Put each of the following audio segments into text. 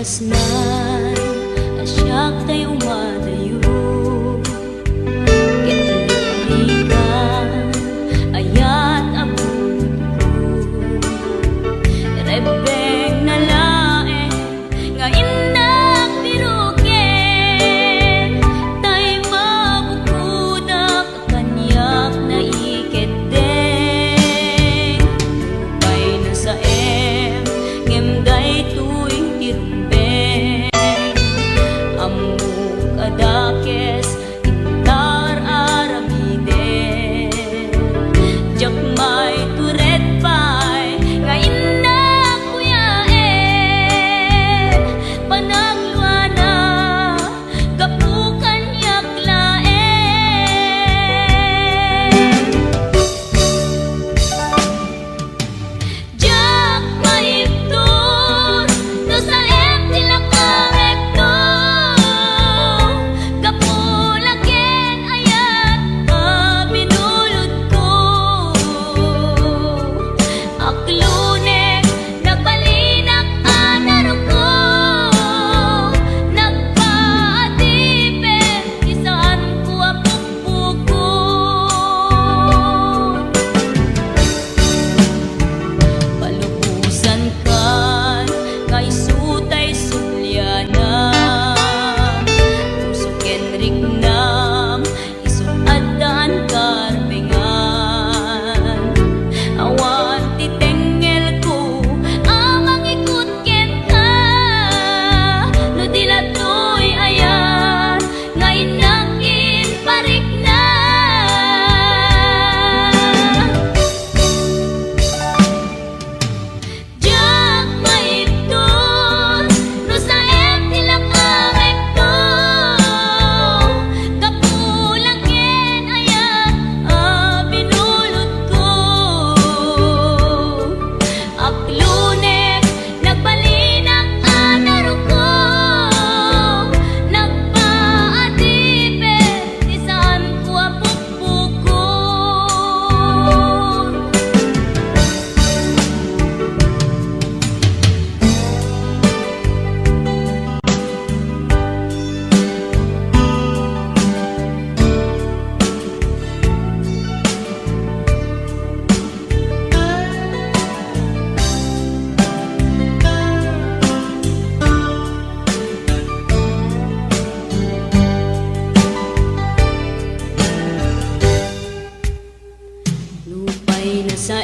Kasnan, asyak tayo madayo. Ketululikan, ayat abot ko. Rebeng na laeng, nga inak pirukin. Tay mabukuda, kakanyak na iketeng. Lupay na sa ngemday tuy tirumbeng. Amuk adakes intar aramiden. Jakmay turet pay nga inak kuyaen. Panagluana kapukan yaklaen. Jak maiptur no sa tila kamekto. Kapulaken ayat binulod ko. Aklunek nagbalinak anaro ko. Nagpaatipen isaan ko apukpukon. Palubusan kan kay sutay sulyana. Puso kenrik nam isun adan karbengan. Awan titengel ko amang ikut ken ka. No dilatoy ayan nga inakin parik na. Jak maiptur no sa tila kamekto. Kapulaken ayat binulod ko. Aklunek nagbalinak anaro ko. Nagpaatipen isaan ko apukpukon. Lupay na sa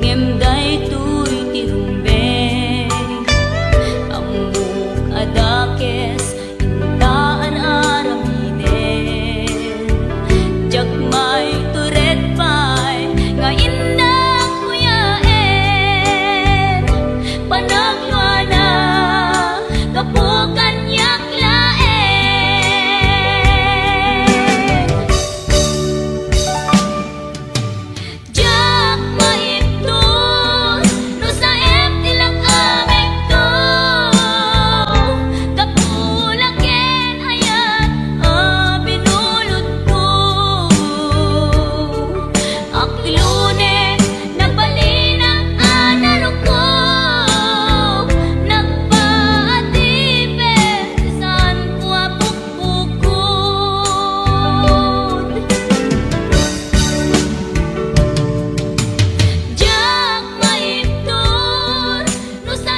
ngemday tuy tirumbeng. Amuk adakes intaan aramiden. Jakmay turet pay nga inak kuyaen. Panagluana kapukan yaklaen. Jak maiptur no sa tila kamekto. Kapulaken ayat binulod ko. Aklunek nagbalinak anaro ko. Nagpaatipen isaan ko apukpukon. Jak maiptur no sa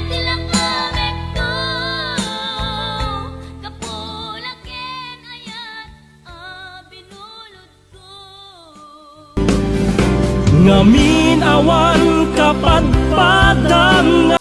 tila kamekto. Kapulaken ayat binulod ko. Ngamin awan kapadpadang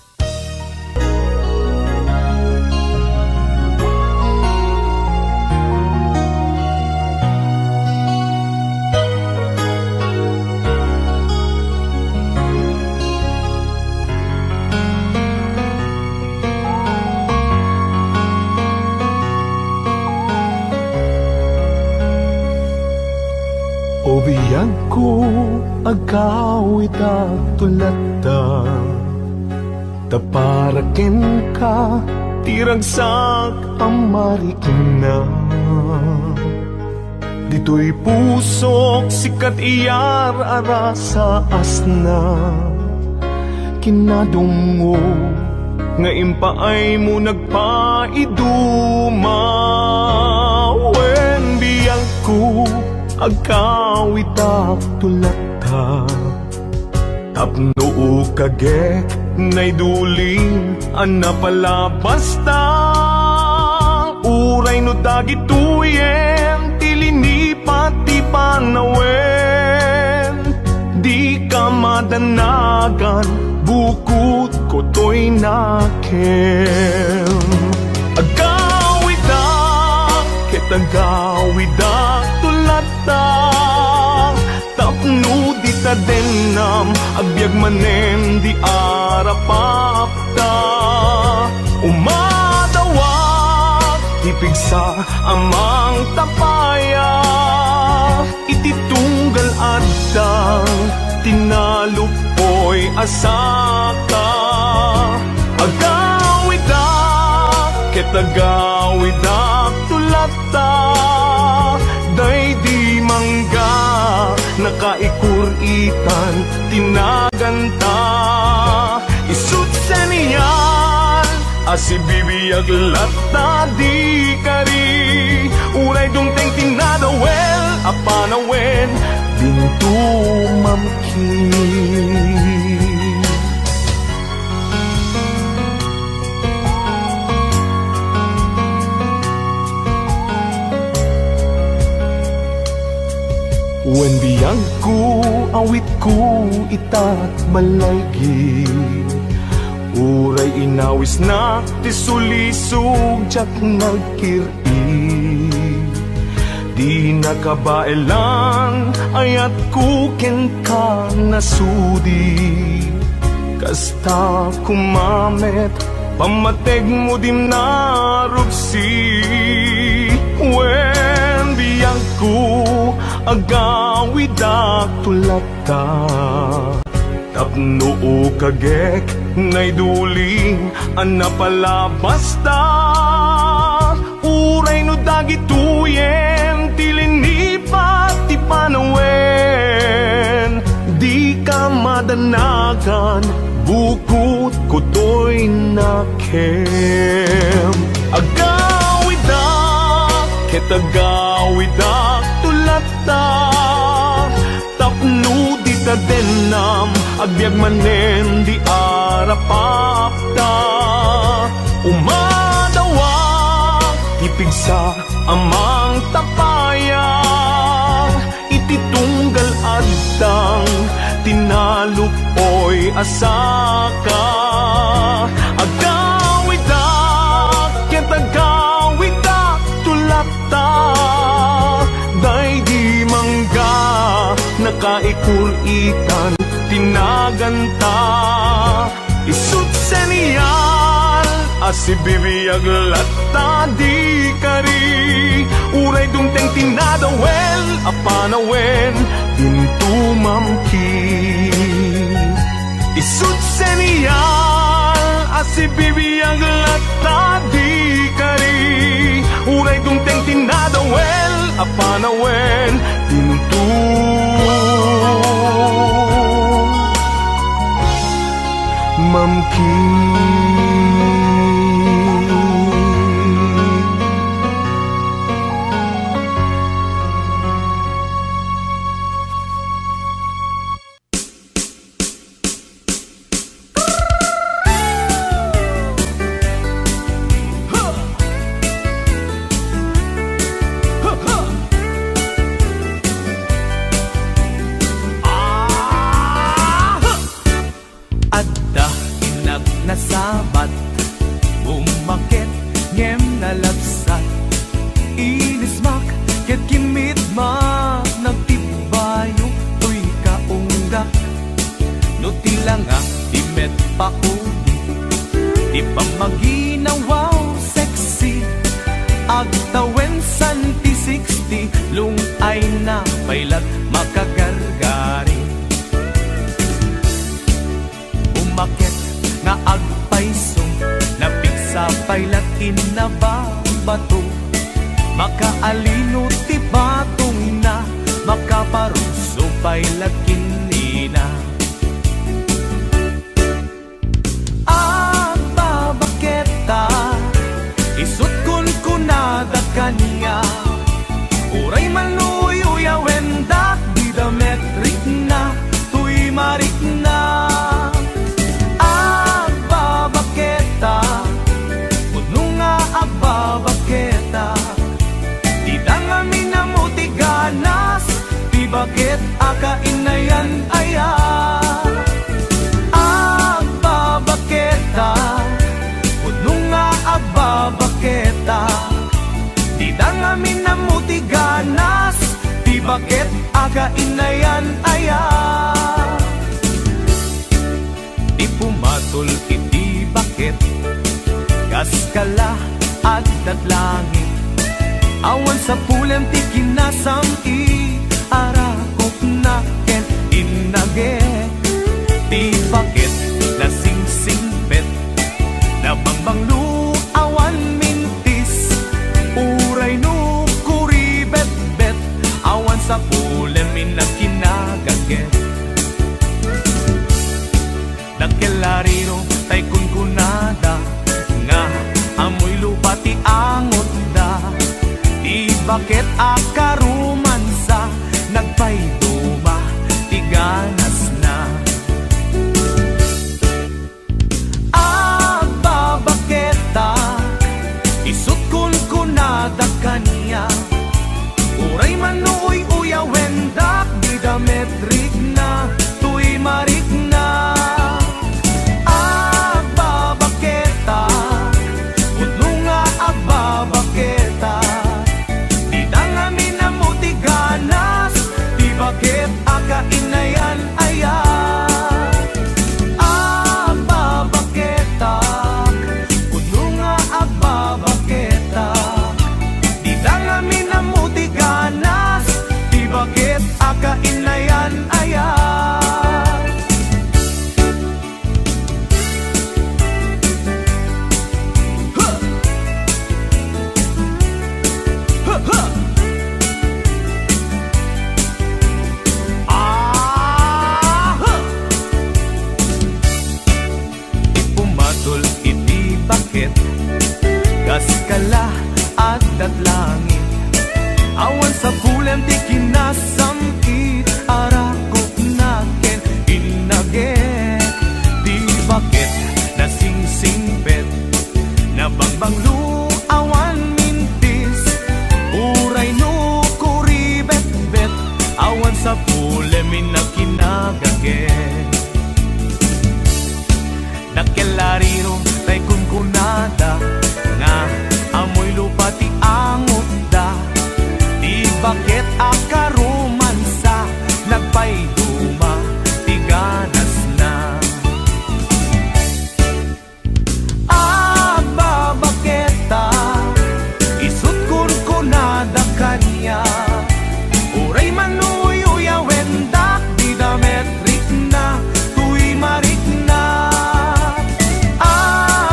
Obiyan ko agaw itatulata. Taparaken ka tiragsak amarikin na. Dito'y pusok sikat iyar ara sa asna. Kinadungo ngayon pa ay mo nagpaiduma. When biyang ko agkawitak tulata, tapno kage nay duling ana pala basta. Uray no dagituyen tilini pati panawen, di ka madanagan bukod ko to'y nakem. Agawidak ketagawidak tulata, tapno di ta denam agbyag manen di arapapta. Umadawak ipigsa amang tapaya, ititunggal adang tinalupoy asaka. Agawidak ketagawidak tulata, day di mangga nakaikuritan tinaganta. Isut sa niyan asibibiyag lata di kari, uray dumteng tinadawel apanawen bintu mamkin. When biyang ko awit ko itat malaygi, uray inawis na tisulisog jak nagkiri. Di nakabaelan ayat ko ken ka nasudi, kasta kumamet pamateg mo dim narupsi. When biyang ko agawidak tulata, tapno kagek nay duling ana pala basta. Uray no dagituyen tilini pati panawen, di ka madanagan bukod ko to'y nakem. Agawidak ketagawidak tulata, tapno di ta denam agbyag manen di arapapta. Umadawak ipigsa amang tapaya, ititunggal adang tinalupoy asaka. Agawidak ketagawidak tulata, day di mangga nakaikuritan tinaganta. Isut sa niyal asibibiyag lata di kari, uray dumteng tinadawel apanawen bintu mamkin. Isut sa niyal asibibiyag lata di kari, uray dumteng tinadawel apanawen bintu mamkin. Nasabat, bumakit, ngem nalabsat, inismak, ket kimit ma, nagtibayo, tuy kaunggak, no tilanga, timet pa uli, di pa maginawaw, sexy, agtawen santi 60, lung ay na pailat, makagargari. Umakit, nga agpaisong napigsa pailat inababato, makaalino ti batong na makaparuso pailat kinina. Agba aga inayan aya. Di pumatol iti bakit, gas kala agdat langit. Awan sa pulem ti kinasam i arakok na ken inage. Di bakit nasingsingpet, nabangbang lu awan mintis. Uray no kuribet-bet, awan sa pulem inakinagaget. Nagkelariro tay kunkunada, nga amoy lupa ti angot da. Di bakit akarumansa, nagpayduma ti ganas na. Agbabaketa, isut kunkunada kanya. Uray man nooy uyawendak, di dametrik na, tuy marik na. Agbabaketa, udno nga agbabaketa. Di dangami na mo ti ganas, di bakit akainayan aya. Agbabaketa, udno nga agbabaketa. Di dangami na mo ti ganas, di bakit akainayan aya. Ipumatol iti bakit, gas kala agdat langit. Awan sa pulem ti kinasam i arakok na ken inage. Di bakit nasingsingpet, nabangbang lu awan mintis. Uray no kuribet-bet, awan sa pulem inakinagaget. Nagkelariro tay kunkunada, nga amoy lupa ti angot da. Di bakit akarumansa, nagpayduma ti ganas na. Agbabaketa, isut kunkunada kanya. Uray man uyawendak, di dametrik na, tuy marik na.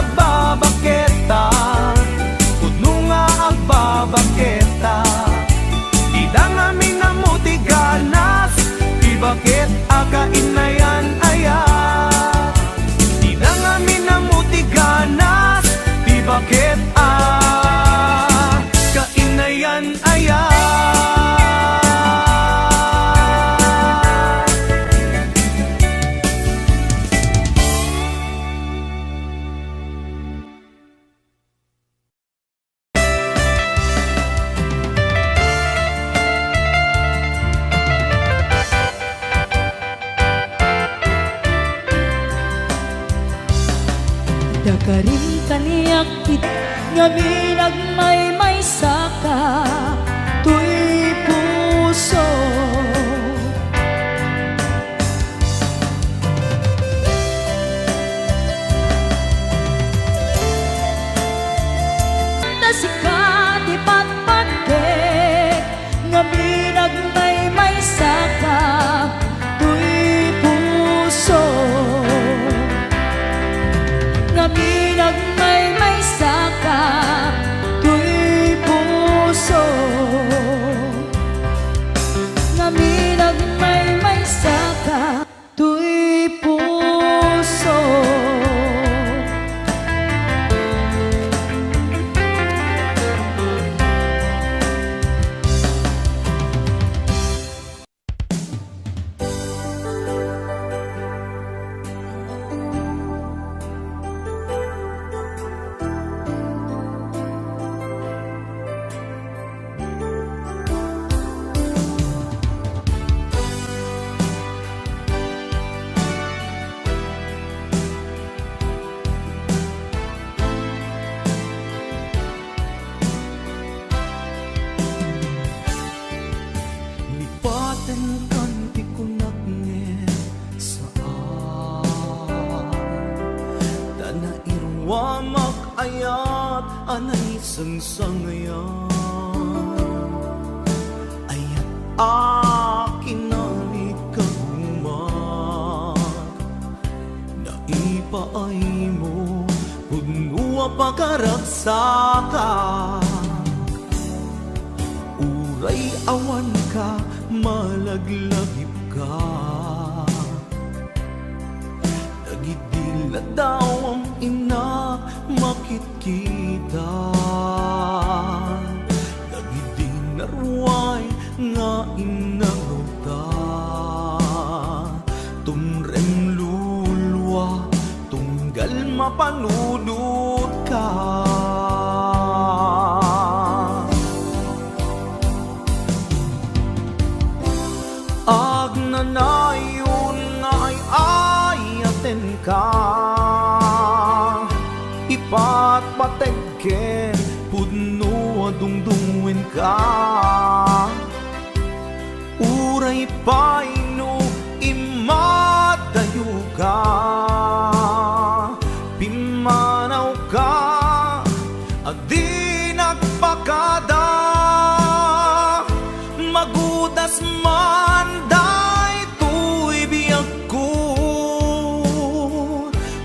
Agbabaketa, udno nga agbabaketa. Di dangami na mo ti ganas, di bakit akainayan aya. Di dangami na mo ti ganas, di bakit akainayan aya. Dagarin kaniyak kit nga minagmaymay saka tuy puso. Tasika di patpandek nga minagmaymay saka tuy puso. Nga minagmaymay saka tuy Wamak ayat anay sangsangayan ayat akin na ikagumat naipaay mo punua pagkaragsakan uray awan ka malaglagip ka nagidila daw ang ina makitkita nagidinaruay nga inangota tumrem lulwa tunggal mapanunod ka agnanayon nga ay ayaten ka ipatpategken pudno adungdungwen ka uray paino imadayo ka pimanaw ka adi nagpakada magudas man daytoy biyag ko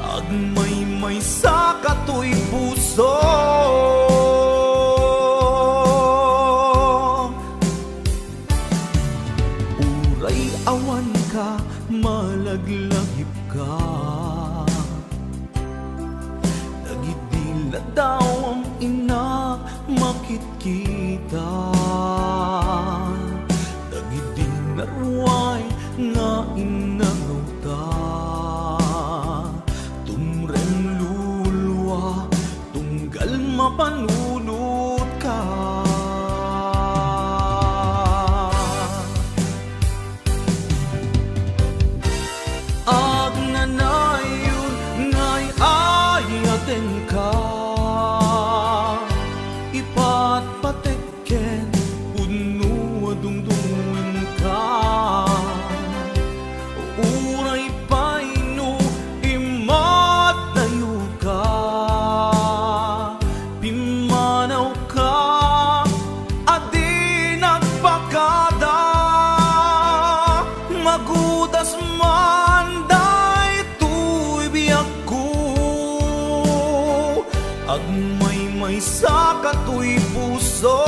agmay-may sa katoy puso uray awan ka malaglagip ka nagidila daw ang ina makitkita nagidinaruay nga inangota tumrem lulwa tunggal mapanunod ka agnanayon nga'y ayaten ka ipatpatekken puno adungdungwen ka uray paino imadayo ka pimanaw ka adi nagpakada magudas man daytoy biyag ko agmay-may sa katoy puso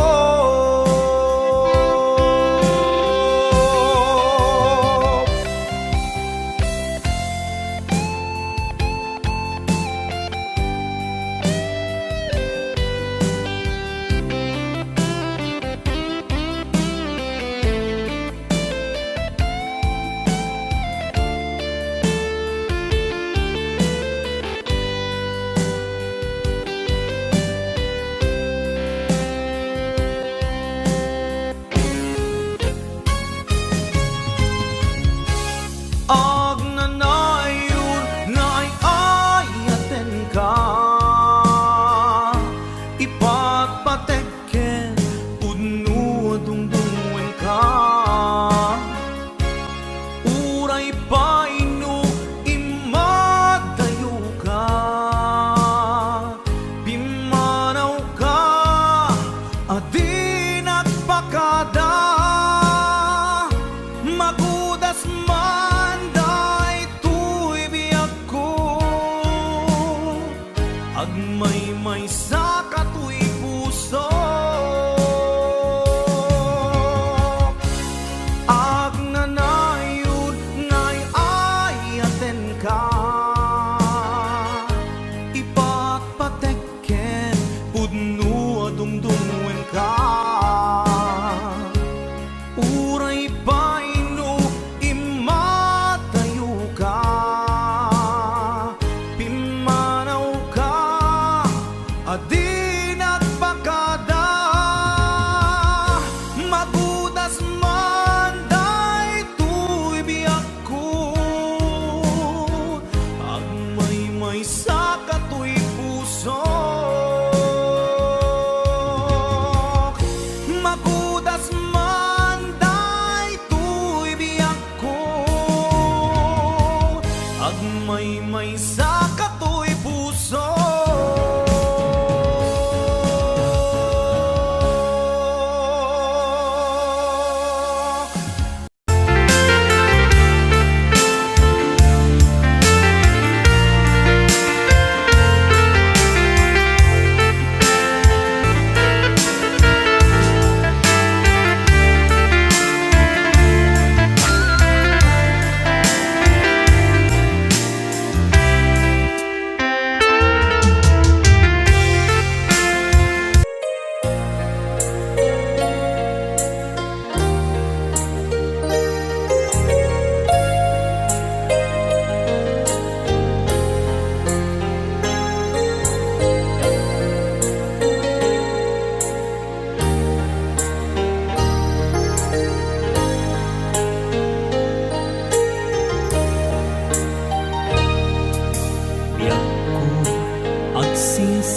agnanayon nga'y ayaten ka ipatpatekken puno adungdungwen ka uray paino imadayo ka pimanaw ka adi nagpakada magudas man daytoy biyag ko agmay-may sa katoy puso agnanayon nga'y ayaten ka ipatpatekken pudno adungdungwen ka uray paino imadayo ka pimanaw ka adi nagpakada magudas man daytoy biyag ko agmay-may sa katoy puso magudas man daytoy biyag ko agmay-may sa katoy puso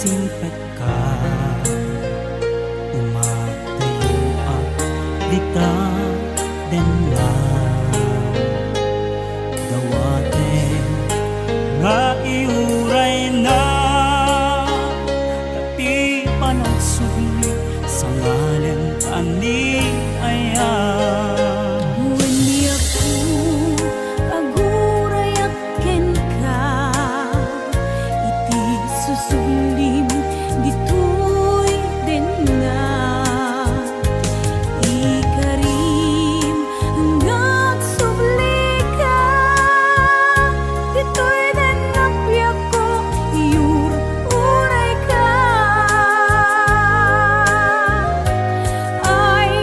simpet ka umatayo at dita den na dawaten nga iuray na tapi panagsugli sa ngalan ani ayan. Wenni ako agurayak ken ka iti susuglim ditoy den na ikarim hanggang subli ka ditoy den napyak ko iyur uray ka ay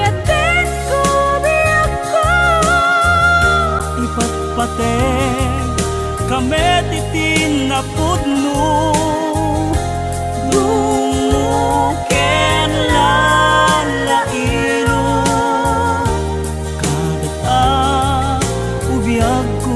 atin ko biyak ko Ipatpate kami titin na pudno dumuken lalailo kadata ubiyag ko.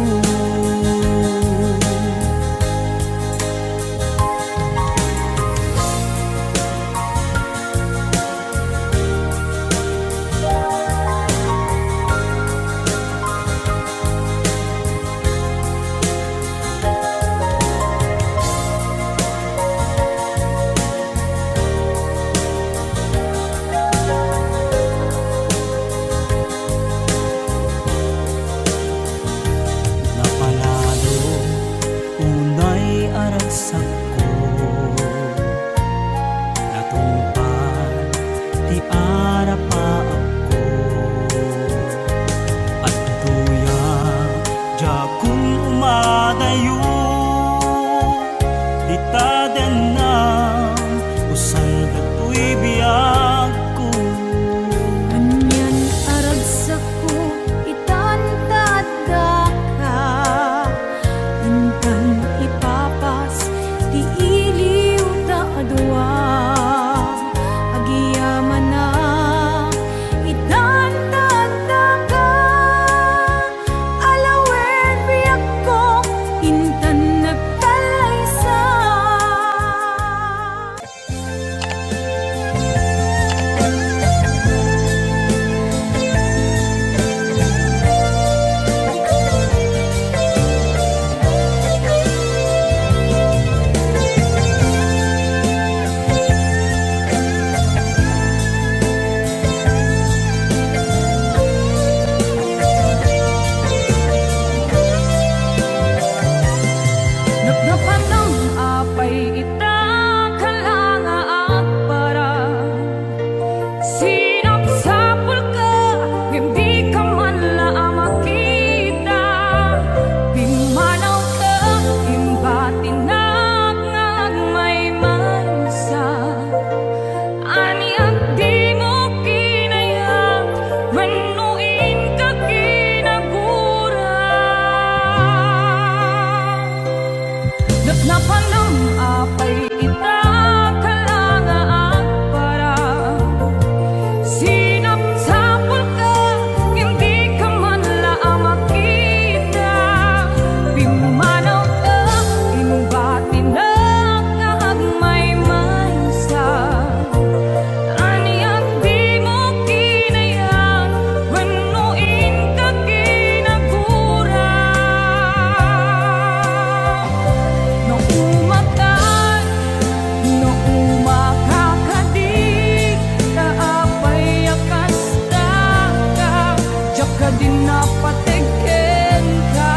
Napanalo unay aragsak ko natungpad ti ara pa ako at tuya jakun umadayo dita den na usan datoy biyag ko. Anyan aragsak ko itantadda ka intan ipapas ti iliw ta adwa agiyaman na itantadda ka alawen biyak ko intan nagtalaysa. Napnapan ng apay ita kalanga at para sinapsapul ka hindi ka man lang makita pimanaw ka imbatinag ngag may mansa ani at di mo kinaya manuin ka kinagura. Napan ng apay ita kalanga at para sinapsapul ka hindi ka man lang makita pimanaw ka imbatinag ngag may mansa ani at di mo kinaya manuin ka kinagura. No umatan, no umakakadi taapay akas taka jaka din napategen ka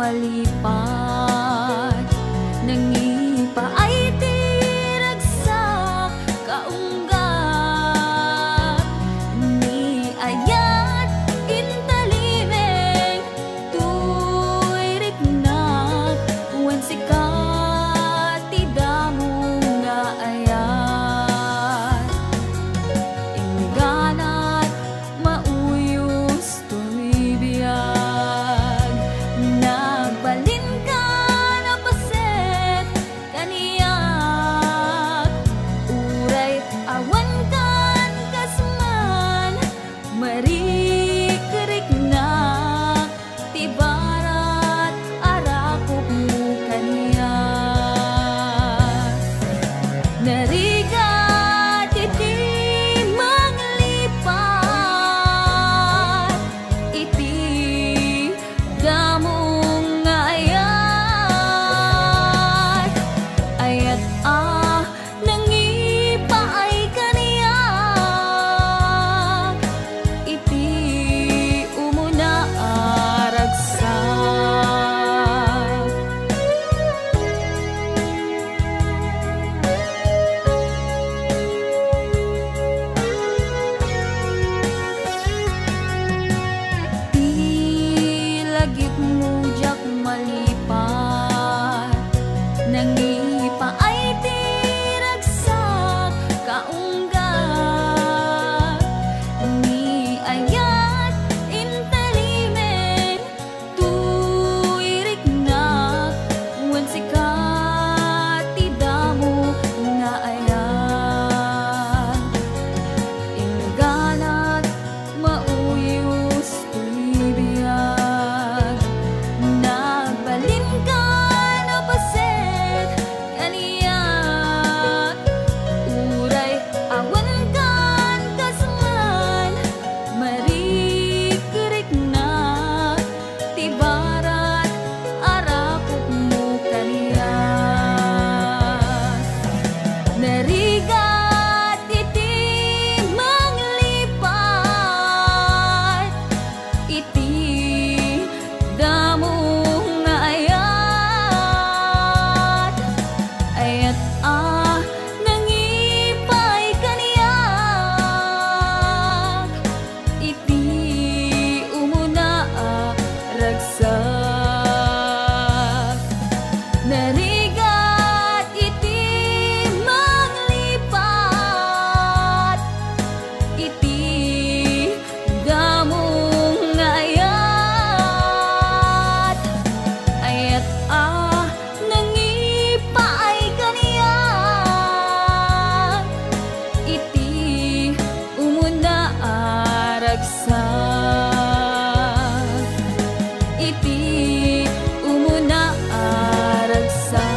malipat nangipa ay tiragsak kaunggat ni ayat intalimeng tuy riknak wen sikat ti damo nga ayat ingganat mauyos tuy biyag nagbalin ka na paset kaniyak uray awan kan kasman marikiriknak ti barat arakop mo kaniyak narigat iti manglipat iti damong ayat ayat nangipa ay kaniyak iti umuna aragsak Tilagip mo jak malipat nangipa ay tiragsak kaunggat ni ayat intalimeng tuy riknak wen sikat ti damo nga ayat ingganat mauyos tuy biyag nagbalin ka na paset kaniyak uray awan kan kasman marikiriknak ti barat arakop mo kaniyak narigat iti manglipat iti damong ayat ayat nangipay kaniyak iti umuna ragsak narigat iti manglipat iti damong ayat ayat nangipa ay kaniyak iti umuna aragsak iti umuna aragsak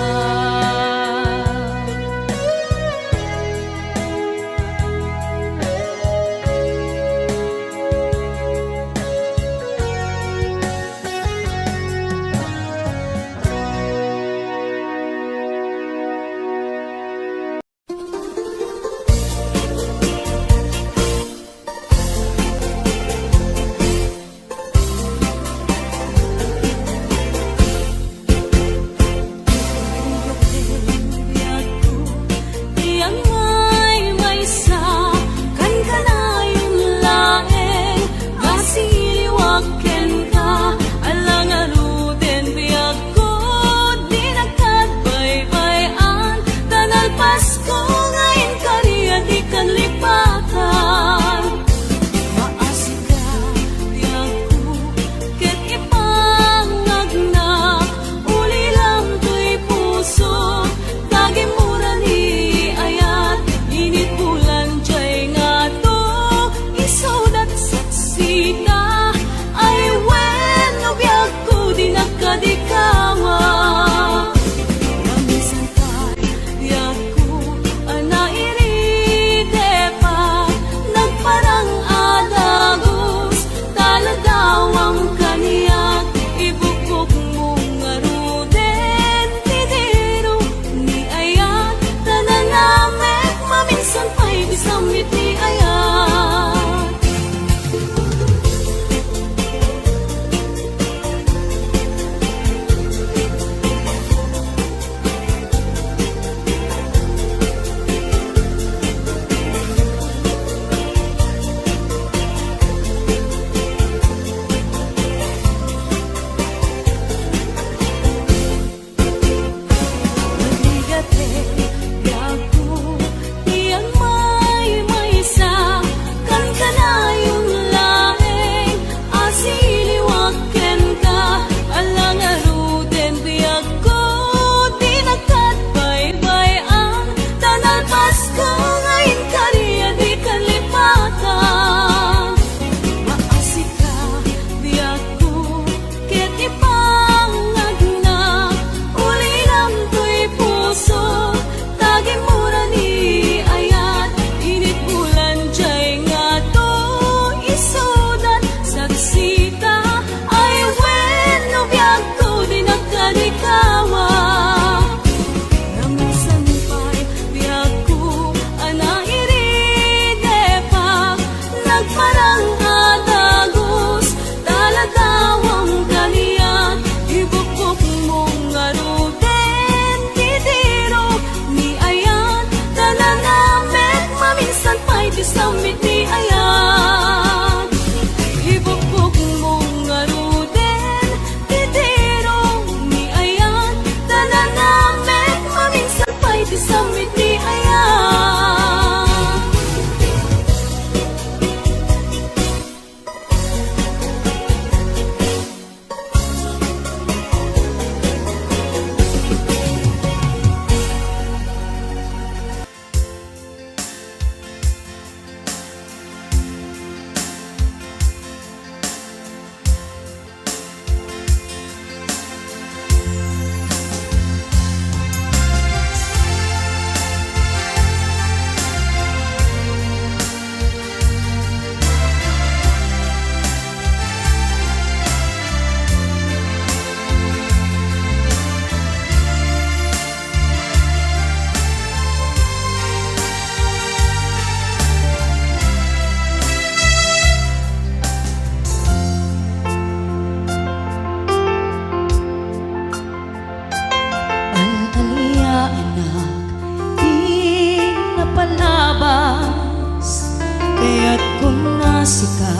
masika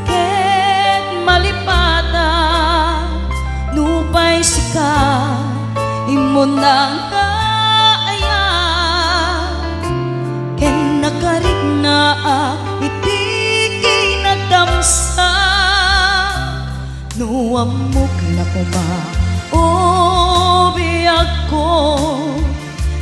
ket malipata nupay sika imo nang kaaya ken nakarigna iti kinadamsa nuamok na kuma o biyag ko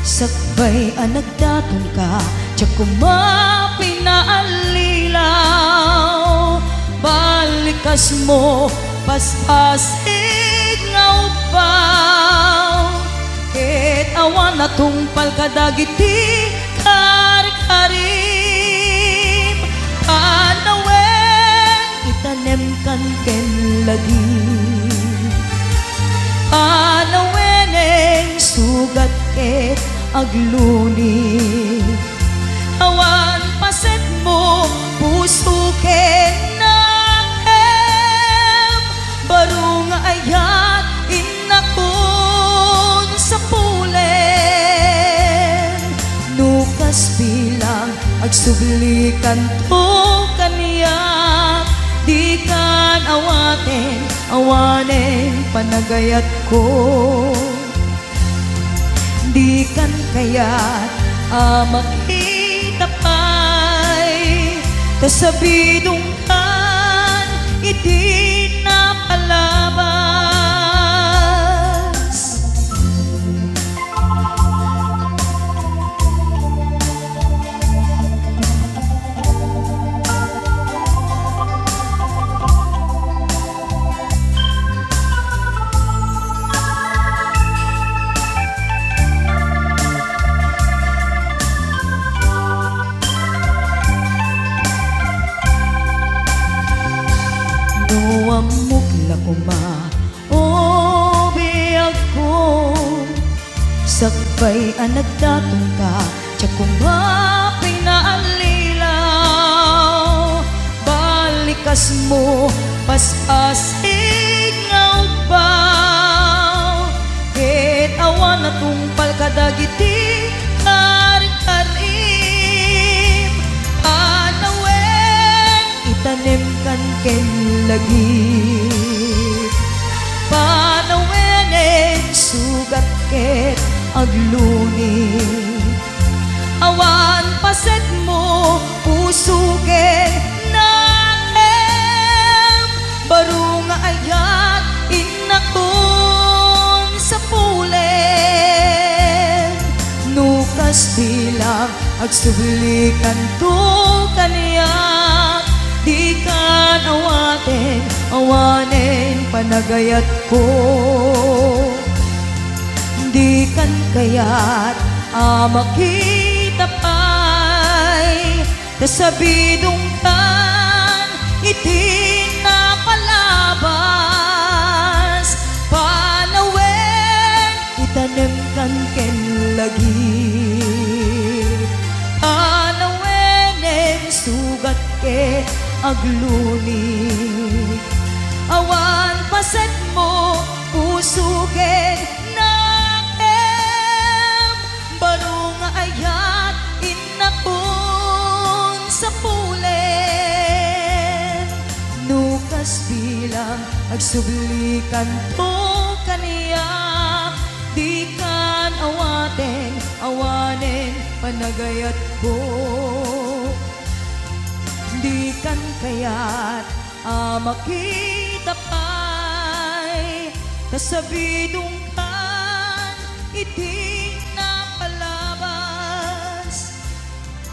sakbay anagdaton ka tiyak kuma pinaalilaw balikas mo paspasig nga upaw ket awan na tungpal kadagiti kari-karim panawen itanem kan ken lagi panaweneng sugat ket agluni awan paset mo puso ken nakem baro nga ayat inakon sa pulen nukas bilang agsublikan to kaniya di kan awanen panagayat ko di kan kayat makita pa'y tasabidong kan iti napalabas nuamok la kuma o biyag ko sakbay anagdaton ka tiyak kuma pinaalilaw balikas mo paspasig nga upaw ket awan na tungpal kadagiti kari-karim panawen itanem kan ken lagi panaweneng sugat ket agluni awan paset mo puso ken nakem baro nga ayat inakon sa pulen nukas bilang agsublikan to kaniya di kan awanen panagayat ko di kan kayat makita pa'y tasabidong kan iti napalabas panawen itanem kan ken lagi panaweneng sugat ket agluni awan paset mo puso ken nakem baro nga ayat inakon sa pulen nukas bilang agsublikan to kaniya di kan awanen panagayat ko di kan kayat makita pa'y tasabidong kan iti